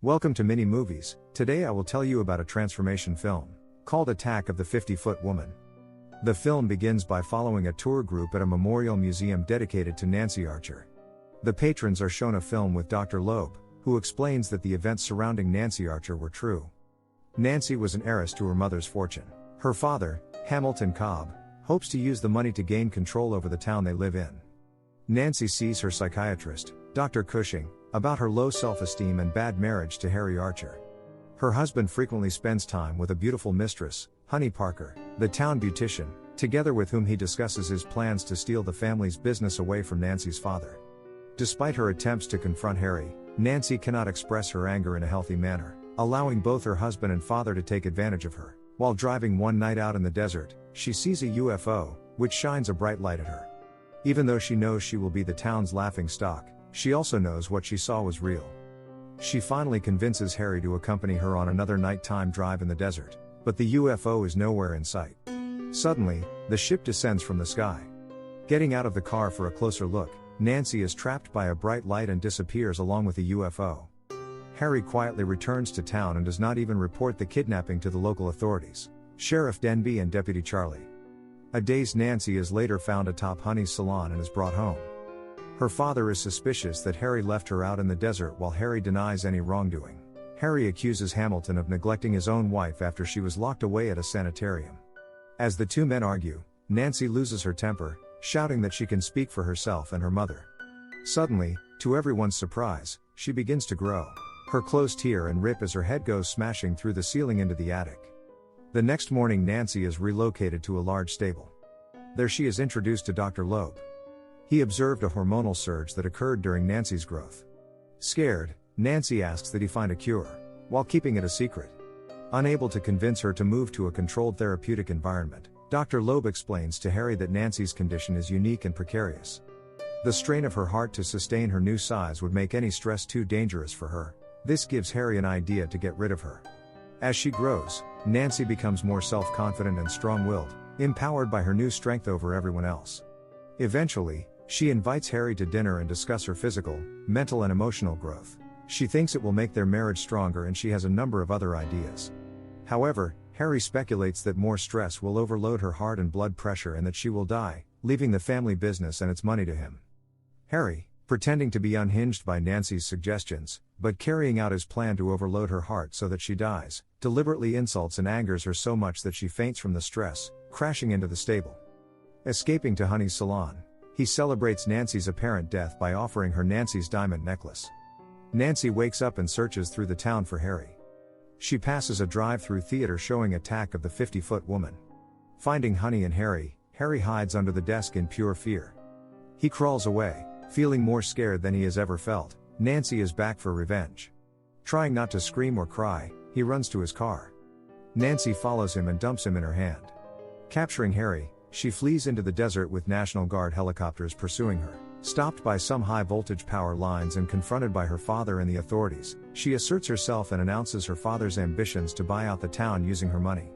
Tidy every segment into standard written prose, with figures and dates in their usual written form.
Welcome to Mini Movies. Today I will tell you about a transformation film called Attack of the 50-Foot Woman. The film begins by following a tour group at a memorial museum dedicated to Nancy Archer. The patrons are shown a film with Dr. Loeb, who explains that the events surrounding Nancy Archer were true. Nancy was an heiress to her mother's fortune. Her father, Hamilton Cobb, hopes to use the money to gain control over the town they live in. Nancy sees her psychiatrist, Dr. Cushing, about her low self-esteem and bad marriage to Harry Archer. Her husband frequently spends time with a beautiful mistress, Honey Parker, the town beautician, together with whom he discusses his plans to steal the family's business away from Nancy's father. Despite her attempts to confront Harry, Nancy cannot express her anger in a healthy manner, allowing both her husband and father to take advantage of her. While driving one night out in the desert, she sees a UFO, which shines a bright light at her. Even though she knows she will be the town's laughingstock, she also knows what she saw was real. She finally convinces Harry to accompany her on another nighttime drive in the desert, but the UFO is nowhere in sight. Suddenly, the ship descends from the sky. Getting out of the car for a closer look, Nancy is trapped by a bright light and disappears along with the UFO. Harry quietly returns to town and does not even report the kidnapping to the local authorities, Sheriff Denby and Deputy Charlie. A dazed Nancy is later found atop Honey's salon and is brought home. Her father is suspicious that Harry left her out in the desert while Harry denies any wrongdoing. Harry accuses Hamilton of neglecting his own wife after she was locked away at a sanitarium. As the two men argue, Nancy loses her temper, shouting that she can speak for herself and her mother. Suddenly, to everyone's surprise, she begins to grow. Her clothes tear and rip as her head goes smashing through the ceiling into the attic. The next morning Nancy is relocated to a large stable. There she is introduced to Dr. Loeb. He observed a hormonal surge that occurred during Nancy's growth. Scared, Nancy asks that he find a cure, while keeping it a secret. Unable to convince her to move to a controlled therapeutic environment, Dr. Loeb explains to Harry that Nancy's condition is unique and precarious. The strain of her heart to sustain her new size would make any stress too dangerous for her. This gives Harry an idea to get rid of her. As she grows, Nancy becomes more self-confident and strong-willed, empowered by her new strength over everyone else. Eventually, she invites Harry to dinner and discuss her physical, mental and emotional growth. She thinks it will make their marriage stronger and she has a number of other ideas. However, Harry speculates that more stress will overload her heart and blood pressure and that she will die, leaving the family business and its money to him. Harry, pretending to be unhinged by Nancy's suggestions, but carrying out his plan to overload her heart so that she dies, deliberately insults and angers her so much that she faints from the stress, crashing into the stable. Escaping to Honey's salon, he celebrates Nancy's apparent death by offering her Nancy's diamond necklace. Nancy wakes up and searches through the town for Harry. She passes a drive-through theater showing Attack of the 50-Foot Woman. Finding Honey and Harry, Harry hides under the desk in pure fear. He crawls away, feeling more scared than he has ever felt. Nancy is back for revenge. Trying not to scream or cry, he runs to his car. Nancy follows him and dumps him in her hand. Capturing Harry, she flees into the desert with National Guard helicopters pursuing her. Stopped by some high-voltage power lines and confronted by her father and the authorities, she asserts herself and announces her father's ambitions to buy out the town using her money.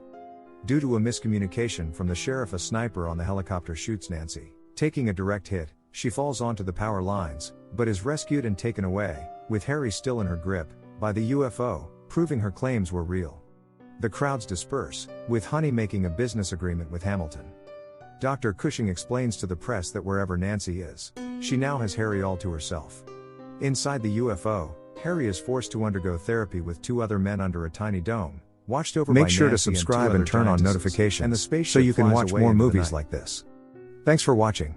Due to a miscommunication from the sheriff, a sniper on the helicopter shoots Nancy. Taking a direct hit, she falls onto the power lines, but is rescued and taken away, with Harry still in her grip, by the UFO, proving her claims were real. The crowds disperse, with Honey making a business agreement with Hamilton. Dr. Cushing explains to the press that wherever Nancy is, she now has Harry all to herself. Inside the UFO, Harry is forced to undergo therapy with two other men under a tiny dome, watched over by Nancy. Make sure to subscribe and turn on notifications, and the spaceship so you can watch more movies like this. Thanks for watching.